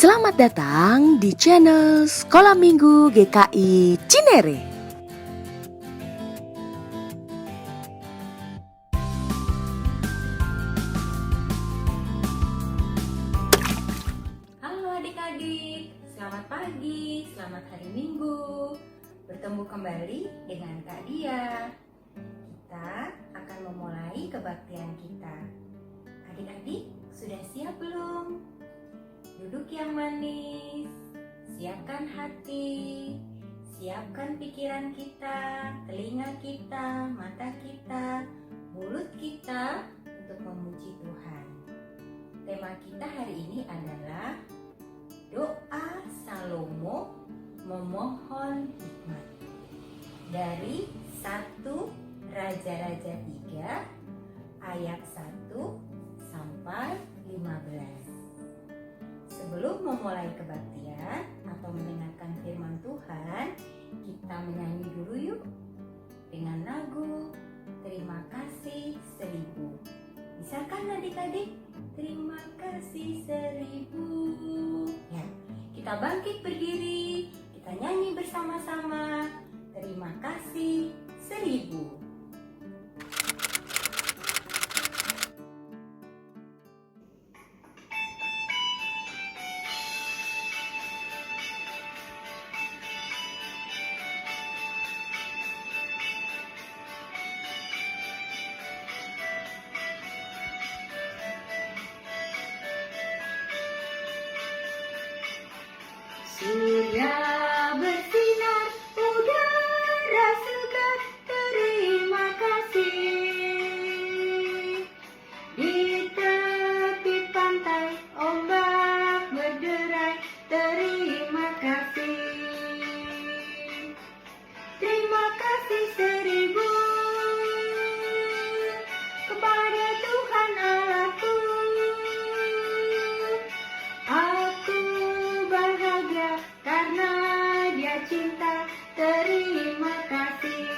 Selamat datang di channel Sekolah Minggu GKI Cinere. Halo adik-adik, selamat pagi, selamat hari Minggu. Bertemu kembali dengan Kak Dia. Kita akan memulai kebaktian kita. Adik-adik, sudah siap belum? Duduk yang manis, siapkan hati, siapkan pikiran kita, telinga kita, mata kita, mulut kita untuk memuji Tuhan. Tema kita hari ini adalah doa Salomo memohon hikmat dari 1 Raja-Raja 3 ayat 1 sampai 15. Sebelum memulai kebaktian atau mendengarkan firman Tuhan, kita menyanyi dulu yuk dengan lagu Terima Kasih 1000. Bisa kan adik-adik? Terima kasih 1000. Ya, kita bangkit berdiri, kita nyanyi bersama-sama. Terima kasih 1000. Sudah bersinar udara segar, terima kasih. Di tepi pantai ombak berderai, terima kasih. Terima kasih 1000 kepada Tuhan Allahku. Aku bahagia karena Dia cinta, terima kasih.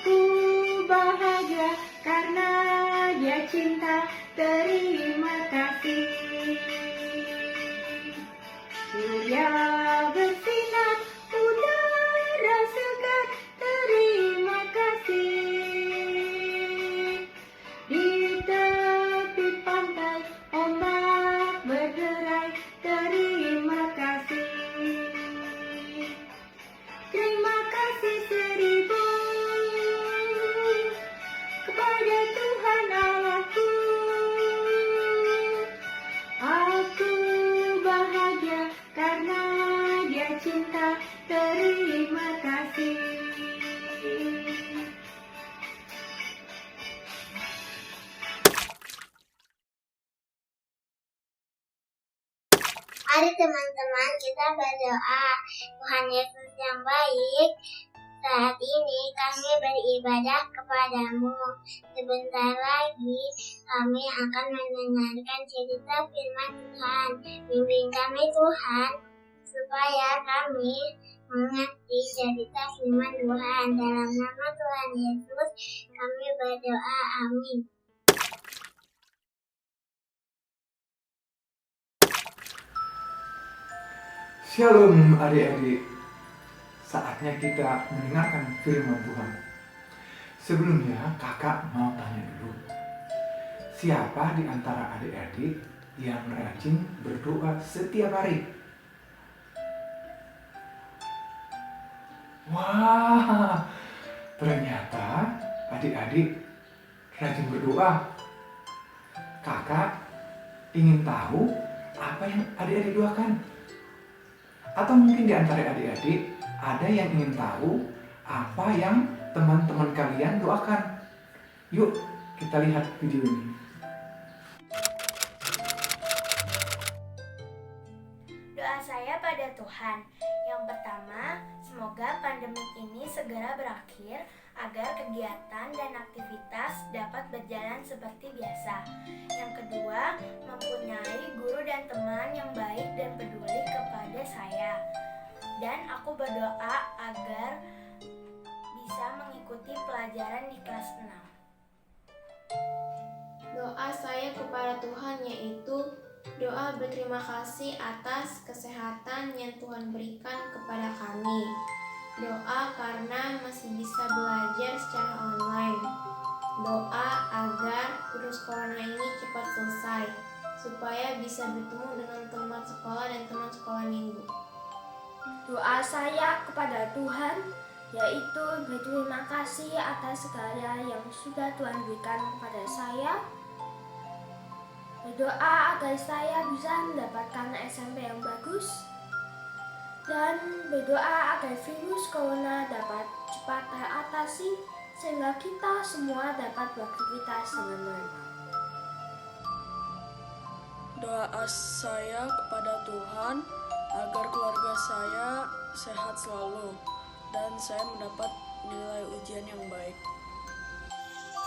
Ku bahagia karena Dia cinta, terima kasih. Surya bersinar, udara segar, terima kasih. Di tepi pantai ombak berderai, terima kasih. Terima kasih 1000 kepada Tuhan Allahku. Aku bahagia karena Dia cinta, terima kasih. Mari teman-teman kita berdoa. Tuhan Yesus yang baik, saat ini kami beribadah kepadamu. Sebentar lagi kami akan mendengarkan cerita firman Tuhan. Bimbing kami Tuhan, supaya kami mengerti cerita firman Tuhan. Dalam nama Tuhan Yesus kami berdoa, amin. Shalom adik-adik, saatnya kita mendengarkan firman Tuhan. Sebelumnya kakak mau tanya dulu, siapa di antara adik-adik yang rajin berdoa setiap hari? Wah, ternyata adik-adik rajin berdoa. Kakak ingin tahu apa yang adik-adik doakan. Atau mungkin di antara adik-adik ada yang ingin tahu apa yang teman-teman kalian doakan. Yuk kita lihat video ini. Doa saya pada Tuhan. Yang pertama, semoga pandemi ini segera berakhir agar kegiatan dan aktivitas dapat berjalan seperti biasa. Yang kedua, mempunyai guru dan teman yang baik dan peduli kepada saya. Dan aku berdoa agar bisa mengikuti pelajaran di kelas 6. Doa saya kepada Tuhan yaitu Doa berterima kasih atas kesehatan yang Tuhan berikan kepada kami. Doa karena masih bisa belajar secara online. Doa agar virus corona ini cepat selesai, supaya bisa bertemu dengan teman sekolah dan teman sekolah minggu. Doa saya kepada Tuhan yaitu berterima kasih atas segala yang sudah Tuhan berikan kepada saya. Berdoa agar saya bisa mendapatkan SMP yang bagus, dan berdoa agar virus corona dapat cepat teratasi sehingga kita semua dapat beraktivitas dengan normal. Doa saya kepada Tuhan agar keluarga saya sehat selalu dan saya mendapat nilai ujian yang baik.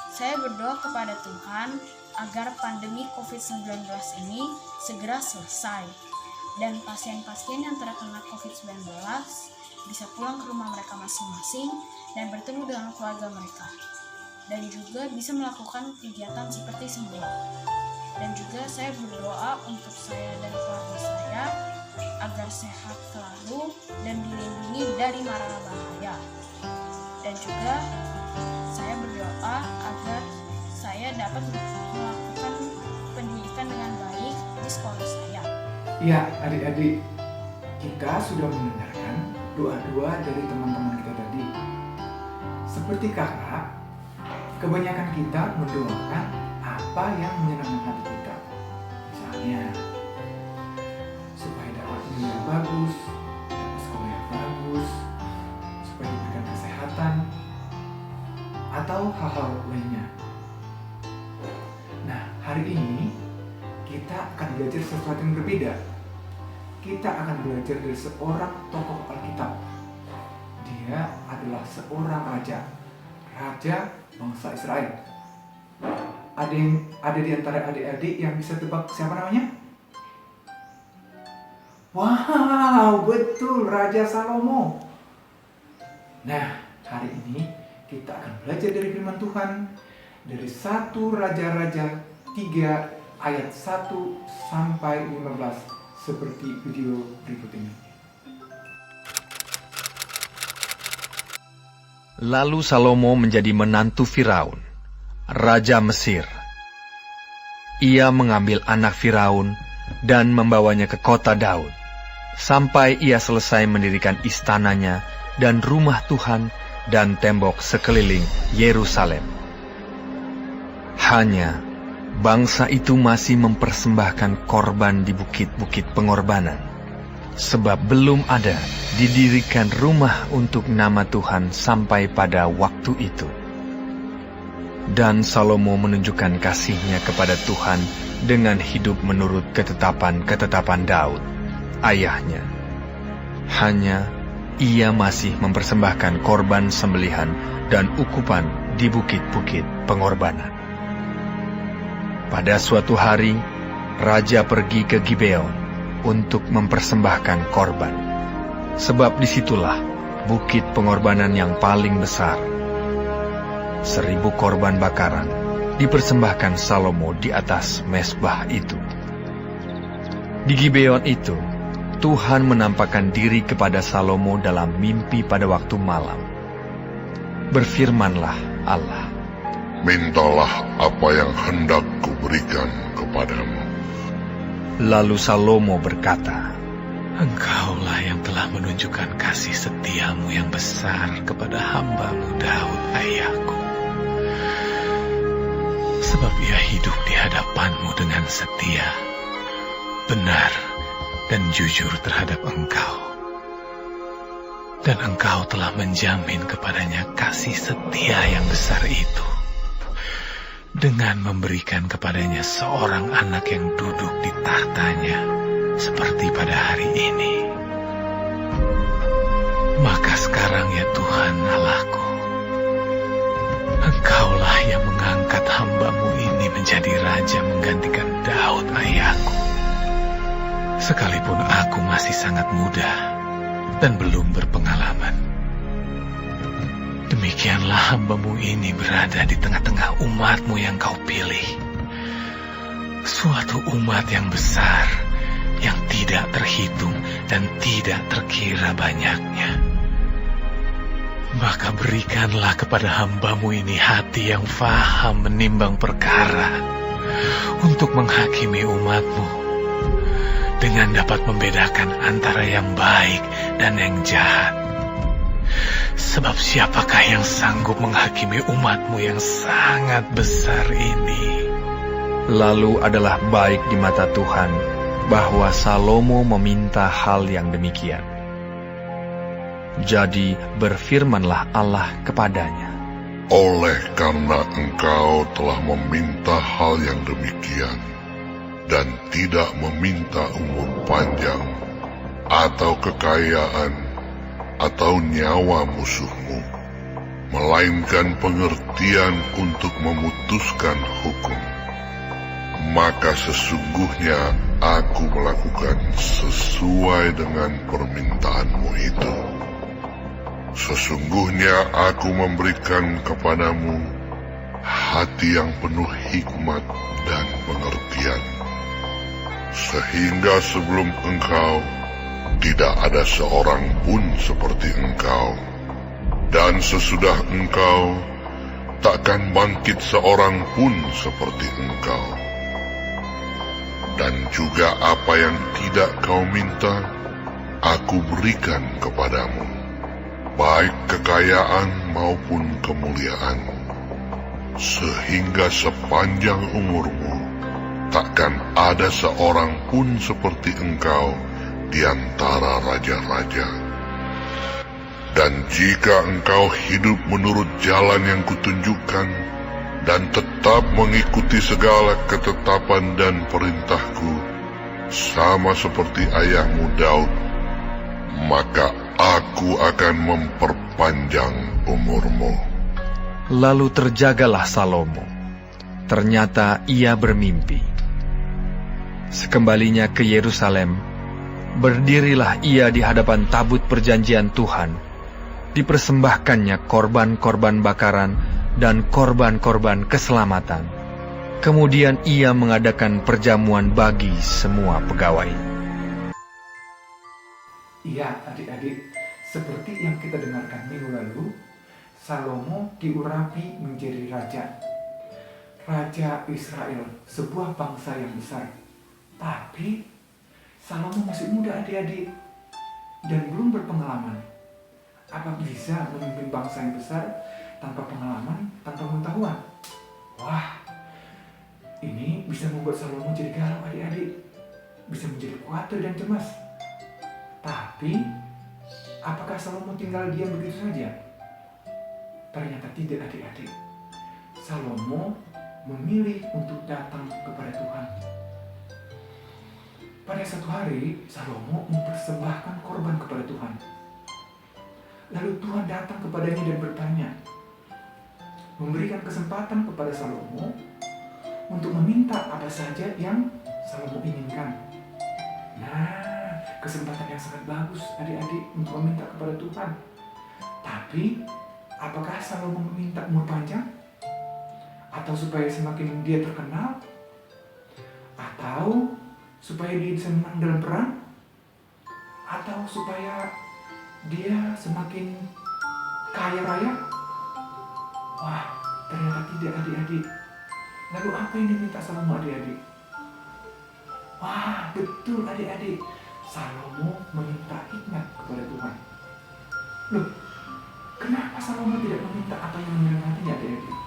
Saya berdoa kepada Tuhan agar pandemi COVID-19 ini segera selesai dan pasien-pasien yang terkena COVID-19 bisa pulang ke rumah mereka masing-masing dan bertemu dengan keluarga mereka, dan juga bisa melakukan kegiatan seperti semula. Dan juga saya berdoa untuk saya dan keluarga saya agar sehat selalu dan dilindungi dari mara bahaya. Dan juga saya berdoa agar saya dapat melakukan pendidikan dengan baik di sekolah saya. Ya, adik-adik, kita sudah mendengarkan doa-doa dari teman-teman kita tadi. Seperti kakak, kebanyakan kita mendoakan apa yang menyenangkan hati kita. Misalnya, supaya dapat nilai yang bagus, dapat sekolah yang bagus, supaya diberikan kesehatan, atau hal-hal lainnya. Nah, hari ini kita akan belajar sesuatu yang berbeda. Kita akan belajar dari seorang tokoh Alkitab. Dia adalah seorang raja bangsa Israel. Ada di antara adik-adik yang bisa tebak siapa namanya? Wow, betul, Raja Salomo. Nah, hari ini kita akan belajar dari firman Tuhan dari 1 Raja-Raja 3 ayat 1 sampai 15 seperti video berikut ini. Lalu Salomo menjadi menantu Firaun, raja Mesir. Ia mengambil anak Firaun dan membawanya ke kota Daud, sampai ia selesai mendirikan istananya dan rumah Tuhan dan tembok sekeliling Yerusalem. Hanya bangsa itu masih mempersembahkan korban di bukit-bukit pengorbanan, sebab belum ada didirikan rumah untuk nama Tuhan sampai pada waktu itu. Dan Salomo menunjukkan kasihnya kepada Tuhan dengan hidup menurut ketetapan Daud, ayahnya. Hanya ia masih mempersembahkan korban sembelihan dan ukupan di bukit-bukit pengorbanan. Pada suatu hari, raja pergi ke Gibeon untuk mempersembahkan korban, sebab disitulah bukit pengorbanan yang paling besar. 1000 korban bakaran dipersembahkan Salomo di atas mezbah itu. Di Gibeon itu, Tuhan menampakkan diri kepada Salomo dalam mimpi pada waktu malam. Berfirmanlah Allah, "Mintalah apa yang hendak kuberikan kepadamu." Lalu Salomo berkata, "Engkaulah yang telah menunjukkan kasih setiamu yang besar kepada hamba-Mu Daud ayahku. Sebab ia hidup di hadapan-Mu dengan setia, benar, dan jujur terhadap Engkau. Dan Engkau telah menjamin kepadanya kasih setia yang besar itu, dengan memberikan kepadanya seorang anak yang duduk di tahtanya, seperti pada hari ini. Maka sekarang ya Tuhan Allahku, Engkaulah yang mengangkat hamba-Mu ini menjadi raja menggantikan Daud ayahku. Sekalipun aku masih sangat muda dan belum berpengalaman. Demikianlah hamba-Mu ini berada di tengah-tengah umat-Mu yang Kau pilih, suatu umat yang besar, yang tidak terhitung dan tidak terkira banyaknya. Maka berikanlah kepada hamba-Mu ini hati yang faham menimbang perkara, untuk menghakimi umat-Mu, dengan dapat membedakan antara yang baik dan yang jahat. Sebab siapakah yang sanggup menghakimi umat-Mu yang sangat besar ini? Lalu adalah baik di mata Tuhan bahwa Salomo meminta hal yang demikian. Jadi berfirmanlah Allah kepadanya, Oleh karena engkau telah meminta hal yang demikian, dan tidak meminta umur panjang, atau kekayaan, atau nyawa musuhmu, melainkan pengertian untuk memutuskan hukum, maka sesungguhnya aku melakukan sesuai dengan permintaanmu itu. Sesungguhnya aku memberikan kepadamu hati yang penuh hikmat dan pengertian, sehingga sebelum engkau tidak ada seorang pun seperti engkau, dan sesudah engkau takkan bangkit seorang pun seperti engkau. Dan juga apa yang tidak kau minta, aku berikan kepadamu, baik kekayaan maupun kemuliaan, sehingga sepanjang umurmu takkan ada seorang pun seperti engkau di antara raja-raja. Dan jika engkau hidup menurut jalan yang kutunjukkan, dan tetap mengikuti segala ketetapan dan perintahku, sama seperti ayahmu Daud, maka aku akan memperpanjang umurmu. Lalu terjagalah Salomo. Ternyata ia bermimpi. Sekembalinya ke Yerusalem, berdirilah ia di hadapan tabut perjanjian Tuhan. Dipersembahkannya korban-korban bakaran dan korban-korban keselamatan. Kemudian ia mengadakan perjamuan bagi semua pegawai. Iya, adik-adik, seperti yang kita dengarkan minggu lalu, Salomo diurapi menjadi raja. Raja Israel, sebuah bangsa yang besar. Tapi Salomo masih muda, adik-adik, dan belum berpengalaman. Apa bisa memimpin bangsa yang besar tanpa pengalaman, tanpa pengetahuan? Wah, ini bisa membuat Salomo jadi galau, adik-adik. Bisa menjadi khawatir dan cemas. Tapi, apakah Salomo tinggal diam begitu saja? Ternyata tidak, adik-adik. Salomo memilih untuk datang kepada Tuhan. Pada satu hari, Salomo mempersembahkan korban kepada Tuhan. Lalu Tuhan datang kepadanya dan bertanya, memberikan kesempatan kepada Salomo untuk meminta apa saja yang Salomo inginkan. Nah, kesempatan yang sangat bagus, adik-adik, untuk meminta kepada Tuhan. Tapi, apakah Salomo meminta umur panjang? Atau supaya semakin dia terkenal? Atau supaya dia bisa menang dalam perang? Atau supaya dia semakin kaya raya? Wah, ternyata tidak, adik-adik. Lalu apa yang diminta Salomo, adik-adik? Wah, betul, adik-adik. Salomo meminta hikmat kepada Tuhan. Loh, kenapa Salomo tidak meminta apa yang menyenangkan hatinya, adik-adik?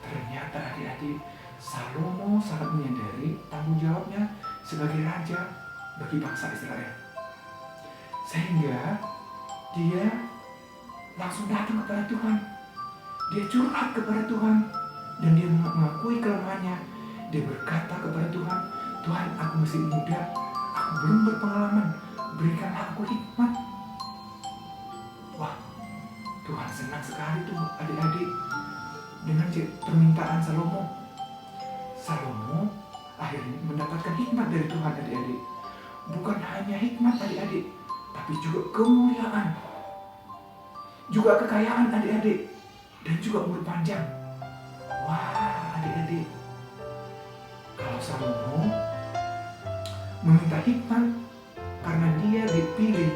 Ternyata, adik-adik, Salomo sangat menyadari tanggung jawabnya sebagai raja bagi bangsa Israel. Sehingga dia langsung datang kepada Tuhan. Dia curhat kepada Tuhan. Dan dia mengakui kelemahannya. Dia berkata kepada Tuhan, Tuhan, aku masih muda, aku belum berpengalaman, berikanlah aku hikmat. Wah, Tuhan senang sekali tuh, adik-adik, dengan permintaan Salomo. Salomo akhirnya mendapatkan hikmat dari Tuhan, adik-adik. Bukan hanya hikmat, adik-adik, tapi juga kemuliaan, juga kekayaan, adik-adik, dan juga umur panjang. Wah, adik-adik, Salomo meminta hikmat karena dia dipilih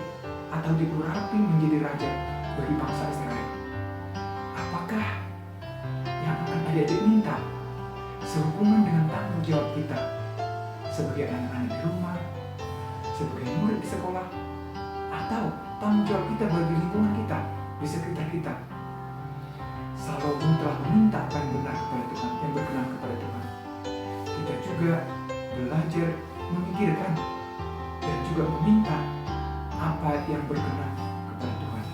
atau diurapi menjadi raja bagi bangsa Israel. Apakah yang akan adik-adik minta sehubungan dengan tanggung jawab kita sebagai anak-anak di rumah, sebagai murid di sekolah, atau tanggung jawab kita bagi lingkungan kita, di sekitar kita? Salomo telah meminta apa yang benar kepada Tuhan, yang berkenan kepada Tuhan. Kita juga belajar memikirkan dan juga meminta apa yang berkenan kepada Tuhan.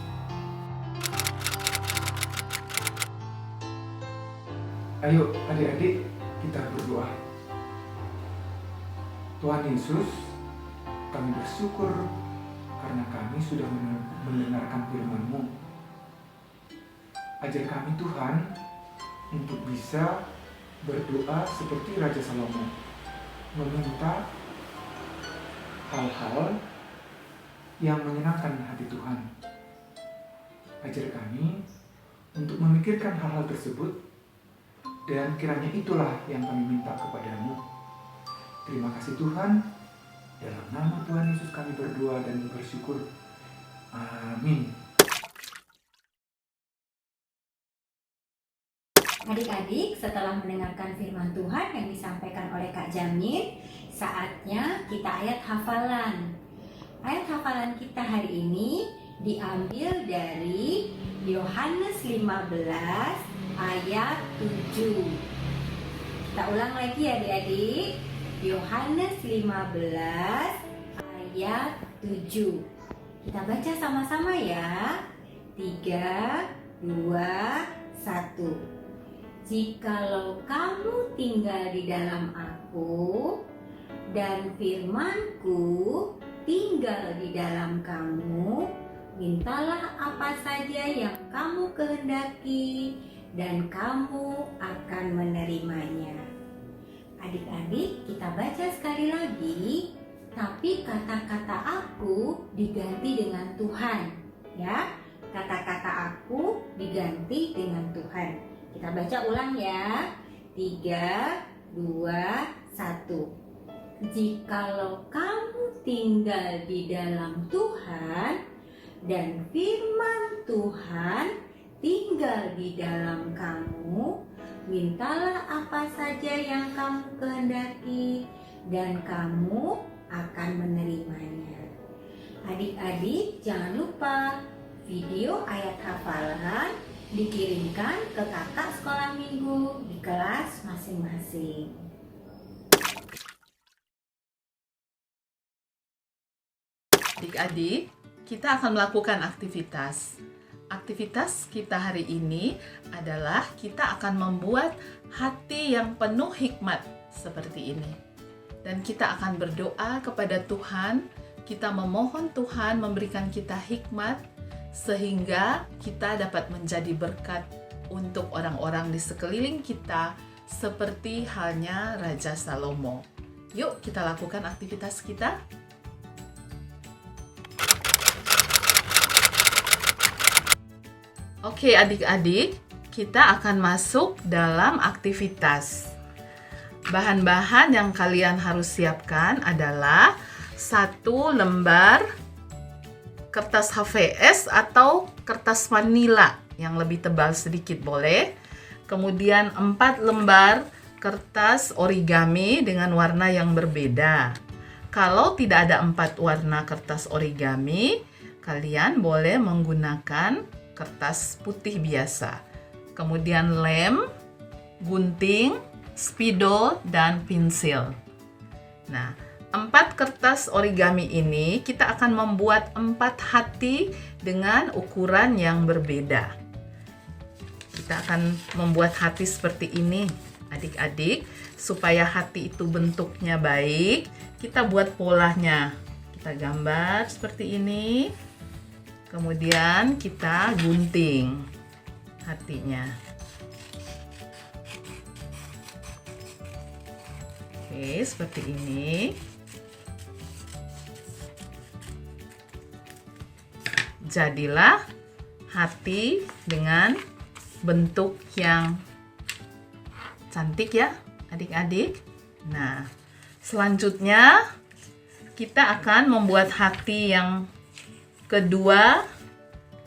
Ayo adik-adik, kita berdoa. Tuhan Yesus, kami bersyukur karena kami sudah mendengarkan firman-Mu. Ajar kami Tuhan untuk bisa berdoa seperti Raja Salomo, meminta hal-hal yang menyenangkan hati Tuhan. Ajar kami untuk memikirkan hal-hal tersebut, dan kiranya itulah yang kami minta kepadamu. Terima kasih Tuhan. Dalam nama Tuhan Yesus kami berdoa dan bersyukur. Amin. Adik-adik, setelah mendengarkan firman Tuhan yang disampaikan oleh Kak Jamin, saatnya kita ayat hafalan. Ayat hafalan kita hari ini diambil dari Yohanes 15 ayat 7. Kita ulang lagi ya adik-adik. Yohanes 15 ayat 7. Kita baca sama-sama ya. 3, 2, 1. Jikalau kamu tinggal di dalam Aku dan firman-Ku tinggal di dalam kamu, mintalah apa saja yang kamu kehendaki dan kamu akan menerimanya. Adik-adik, kita baca sekali lagi, tapi kata-kata Aku diganti dengan Tuhan, ya. Kata-kata Aku diganti dengan Tuhan. Kita baca ulang ya. 3, 2, 1. Jikalau kamu tinggal di dalam Tuhan dan firman Tuhan tinggal di dalam kamu, mintalah apa saja yang kamu kehendaki dan kamu akan menerimanya. Adik-adik, jangan lupa video ayat hafalan dikirimkan ke kakak sekolah minggu di kelas masing-masing. Adik-adik, kita akan melakukan aktivitas. Aktivitas kita hari ini adalah kita akan membuat hati yang penuh hikmat seperti ini. Dan kita akan berdoa kepada Tuhan, kita memohon Tuhan memberikan kita hikmat sehingga kita dapat menjadi berkat untuk orang-orang di sekeliling kita seperti halnya Raja Salomo. Yuk kita lakukan aktivitas kita. Oke adik-adik, kita akan masuk dalam aktivitas. Bahan-bahan yang kalian harus siapkan adalah 1 lembar kertas HVS atau kertas manila yang lebih tebal sedikit boleh. Kemudian 4 lembar kertas origami dengan warna yang berbeda. Kalau tidak ada 4 warna kertas origami, kalian boleh menggunakan kertas putih biasa. Kemudian lem, gunting, spidol, dan pensil. Nah, 4 kertas origami ini kita akan membuat 4 hati dengan ukuran yang berbeda. Kita akan membuat hati seperti ini, adik-adik, supaya hati itu bentuknya baik. Kita buat polanya. Kita gambar seperti ini. Kemudian kita gunting hatinya. Oke, seperti ini. Jadilah hati dengan bentuk yang cantik ya, adik-adik. Nah, selanjutnya kita akan membuat hati yang kedua,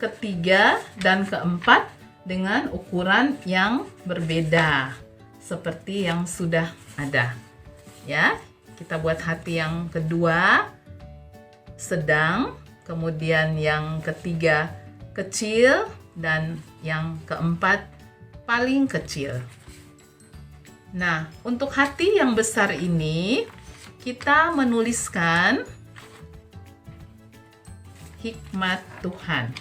ketiga, dan keempat dengan ukuran yang berbeda seperti yang sudah ada. Ya, kita buat hati yang kedua sedang, kemudian yang ketiga kecil, dan yang keempat paling kecil. Nah, untuk hati yang besar ini kita menuliskan hikmat Tuhan.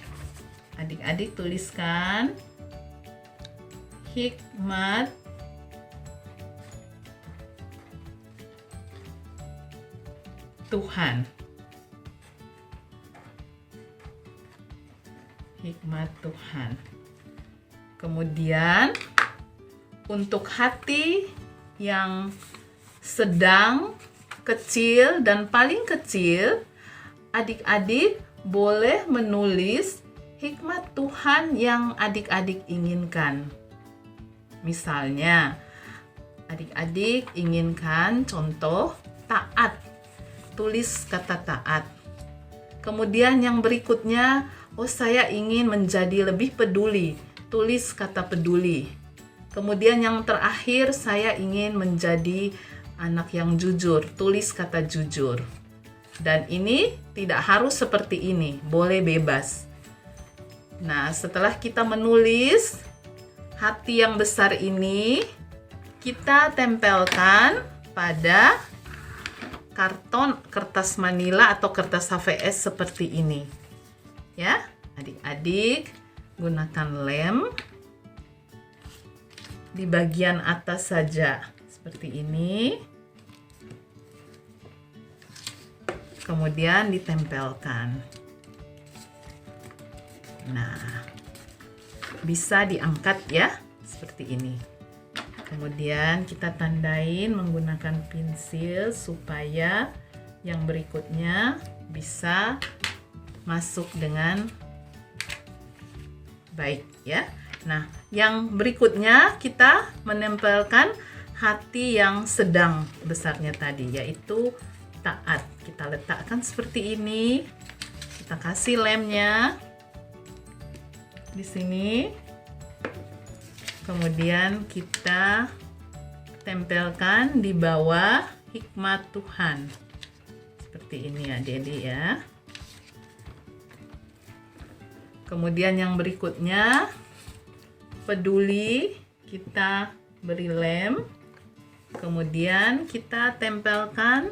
Adik-adik tuliskan hikmat Tuhan. Hikmat Tuhan. Kemudian untuk hati yang sedang, kecil, dan paling kecil, adik-adik boleh menulis hikmat Tuhan yang adik-adik inginkan. Misalnya, adik-adik inginkan contoh taat. Tulis kata taat. Kemudian yang berikutnya, saya ingin menjadi lebih peduli. Tulis kata peduli. Kemudian yang terakhir, saya ingin menjadi anak yang jujur. Tulis kata jujur. Dan ini tidak harus seperti ini, boleh bebas. Nah, setelah kita menulis hati yang besar ini, kita tempelkan pada karton kertas manila atau kertas HVS seperti ini. Ya, adik-adik gunakan lem di bagian atas saja seperti ini. Kemudian ditempelkan. Nah, bisa diangkat ya, seperti ini. Kemudian kita tandain menggunakan pensil supaya yang berikutnya bisa masuk dengan baik ya. Nah, yang berikutnya kita menempelkan hati yang sedang besarnya tadi, yaitu taat. Kita letakkan seperti ini. Kita kasih lemnya di sini. Kemudian kita tempelkan di bawah hikmat Tuhan. Seperti ini adik-adik ya. Kemudian yang berikutnya, peduli, kita beri lem. Kemudian kita tempelkan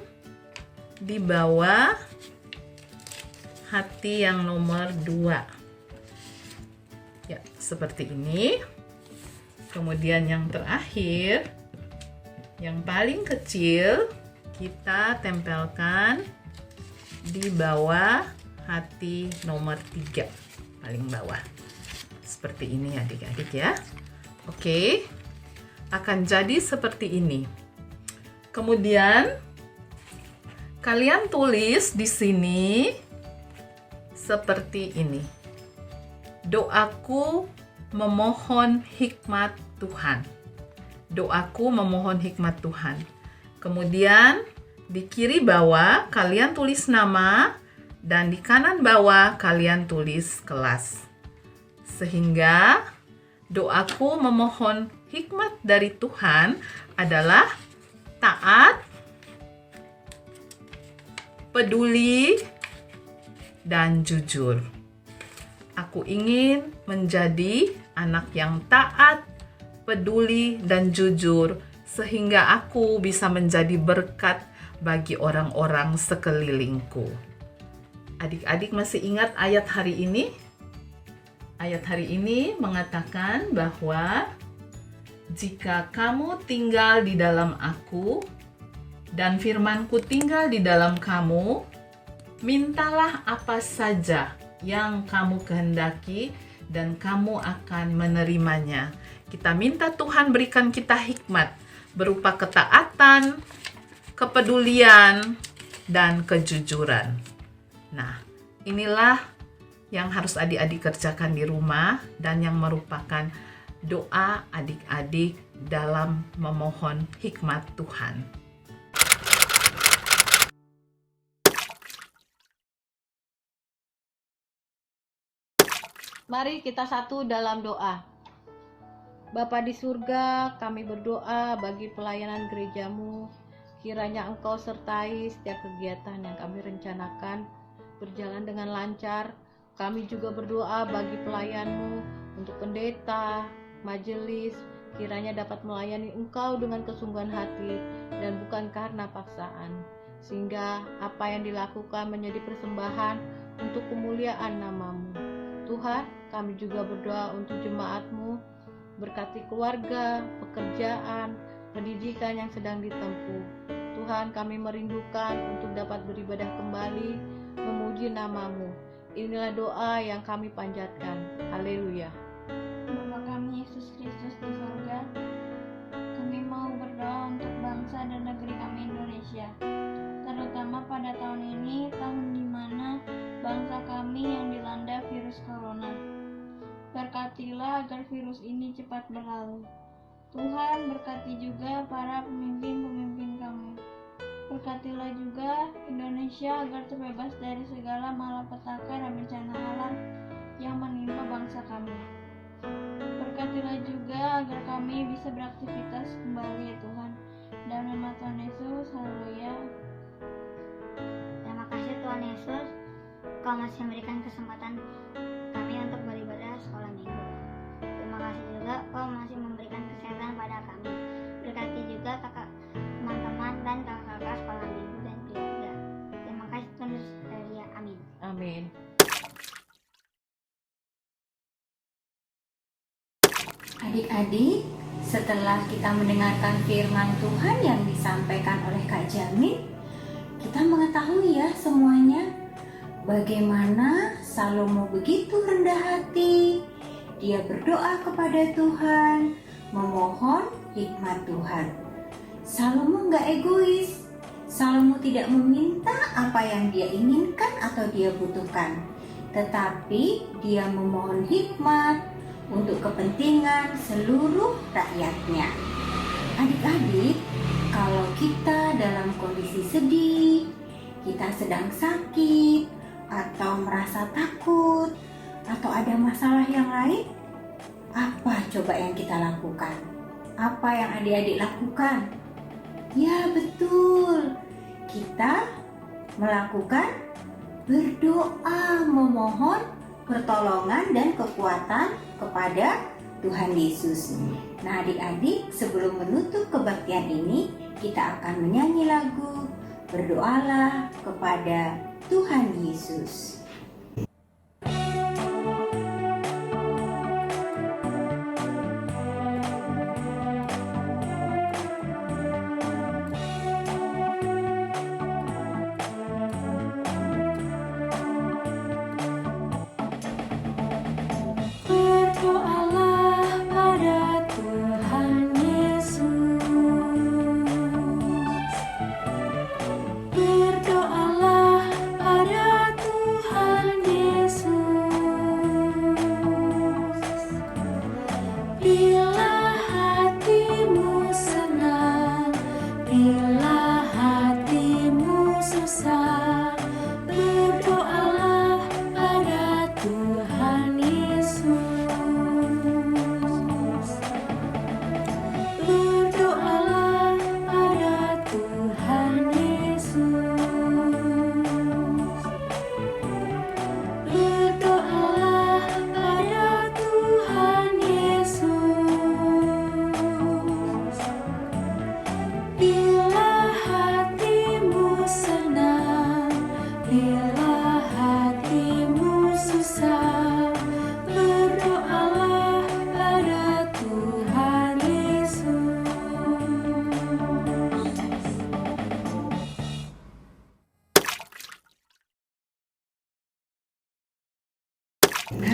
di bawah hati yang nomor 2. Ya, seperti ini. Kemudian yang terakhir, yang paling kecil, kita tempelkan di bawah hati nomor 3. Paling bawah. Seperti ini adik-adik ya. Oke. Akan jadi seperti ini. Kemudian kalian tulis di sini seperti ini. Doaku memohon hikmat Tuhan. Doaku memohon hikmat Tuhan. Kemudian di kiri bawah kalian tulis nama dan di kanan bawah kalian tulis kelas. Sehingga doaku memohon hikmat dari Tuhan adalah taat, peduli, dan jujur. Aku ingin menjadi anak yang taat, peduli, dan jujur sehingga aku bisa menjadi berkat bagi orang-orang sekelilingku. Adik-adik masih ingat ayat hari ini? Ayat hari ini mengatakan bahwa jika kamu tinggal di dalam aku dan firman-Ku tinggal di dalam kamu, mintalah apa saja yang kamu kehendaki dan kamu akan menerimanya. Kita minta Tuhan berikan kita hikmat berupa ketaatan, kepedulian, dan kejujuran. Nah, inilah yang harus adik-adik kerjakan di rumah dan yang merupakan doa adik-adik dalam memohon hikmat Tuhan. Mari kita satu dalam doa. Bapa di surga, kami berdoa bagi pelayanan gerejamu. Kiranya Engkau sertai setiap kegiatan yang kami rencanakan berjalan dengan lancar. Kami juga berdoa bagi pelayanmu untuk pendeta, majelis, kiranya dapat melayani Engkau dengan kesungguhan hati dan bukan karena paksaan, sehingga apa yang dilakukan menjadi persembahan untuk kemuliaan nama-Mu. Tuhan, kami juga berdoa untuk jemaat-Mu, berkati keluarga, pekerjaan, pendidikan yang sedang ditempuh. Tuhan, kami merindukan untuk dapat beribadah kembali, memuji nama-Mu. Inilah doa yang kami panjatkan. Haleluya. Bapa kami Yesus Kristus di surga, kami mau berdoa untuk bangsa dan negeri kami Indonesia, terutama pada tahun ini, tahun di mana bangsa kami yang dilanda virus corona. Berkatilah agar virus ini cepat berlalu. Tuhan, berkati juga para pemimpin-pemimpin kami. Berkatilah juga Indonesia agar terbebas dari segala malapetaka dan bencana alam yang menimpa bangsa kami. Berkatilah juga agar kami bisa beraktivitas kembali ya Tuhan. Dalam nama Tuhan Yesus, haleluya. Terima kasih Tuhan Yesus, Kau masih memberikan kesempatan kami untuk beribadah sekolah minggu. Terima kasih juga Kau masih memberikan kesehatan pada kami. Berkati juga kakak, teman-teman dan kakak-kakak sekolah minggu dan keluarga. Terima kasih Tuhan Yesus, haleluya, amin. Amin. Adik-adik, setelah kita mendengarkan firman Tuhan yang disampaikan oleh Kak Jamin, kita mengetahui ya semuanya bagaimana Salomo begitu rendah hati. Dia berdoa kepada Tuhan, memohon hikmat Tuhan. Salomo nggak egois. Salomo tidak meminta apa yang dia inginkan atau dia butuhkan, tetapi dia memohon hikmat untuk kepentingan seluruh rakyatnya. Adik-adik, kalau kita dalam kondisi sedih, kita sedang sakit, atau merasa takut, atau ada masalah yang lain, apa coba yang kita lakukan? Apa yang adik-adik lakukan? Ya betul, kita melakukan berdoa, memohon pertolongan dan kekuatan kepada Tuhan Yesus. Nah adik-adik, sebelum menutup kebaktian ini, kita akan menyanyi lagu Berdoalah kepada Tuhan Yesus.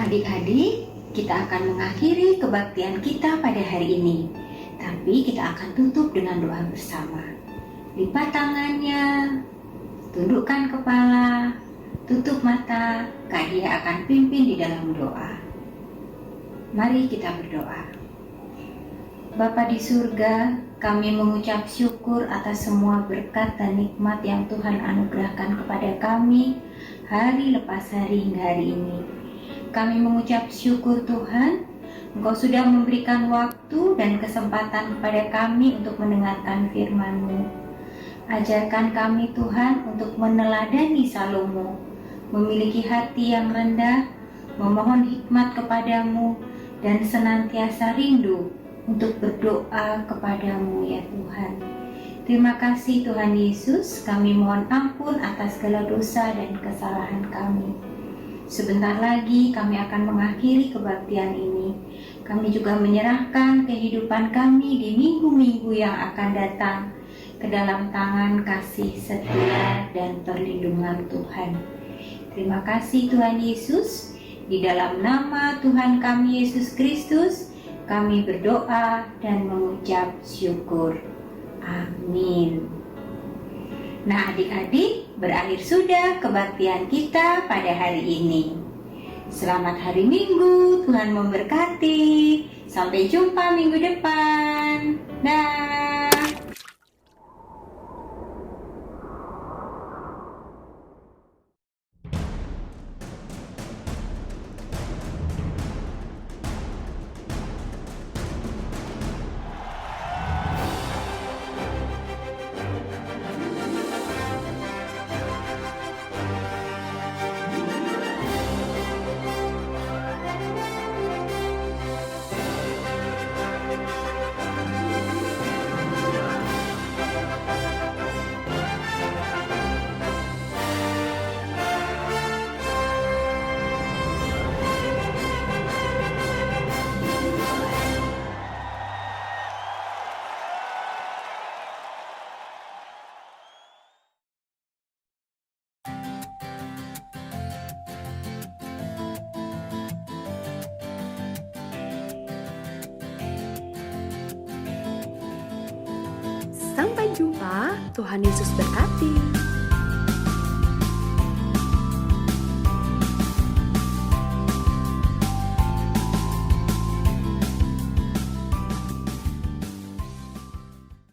Adik-adik, kita akan mengakhiri kebaktian kita pada hari ini. Tapi kita akan tutup dengan doa bersama. Lipat tangannya, tundukkan kepala, tutup mata. Kak Dia akan pimpin di dalam doa. Mari kita berdoa. Bapa di surga, kami mengucap syukur atas semua berkat dan nikmat yang Tuhan anugerahkan kepada kami hari lepas hari hingga hari ini. Kami mengucap syukur Tuhan, Engkau sudah memberikan waktu dan kesempatan kepada kami untuk mendengarkan firman-Mu. Ajarkan kami Tuhan untuk meneladani Salomo, memiliki hati yang rendah, memohon hikmat kepadamu, dan senantiasa rindu untuk berdoa kepadamu ya Tuhan. Terima kasih Tuhan Yesus, kami mohon ampun atas segala dosa dan kesalahan kami. Sebentar lagi kami akan mengakhiri kebaktian ini. Kami juga menyerahkan kehidupan kami di minggu-minggu yang akan datang ke dalam tangan kasih setia dan perlindungan Tuhan. Terima kasih Tuhan Yesus. Di dalam nama Tuhan kami Yesus Kristus, kami berdoa dan mengucap syukur. Amin. Nah adik-adik, berakhir sudah kebaktian kita pada hari ini. Selamat hari Minggu, Tuhan memberkati. Sampai jumpa minggu depan. Dah. Sampai jumpa, Tuhan Yesus berkati.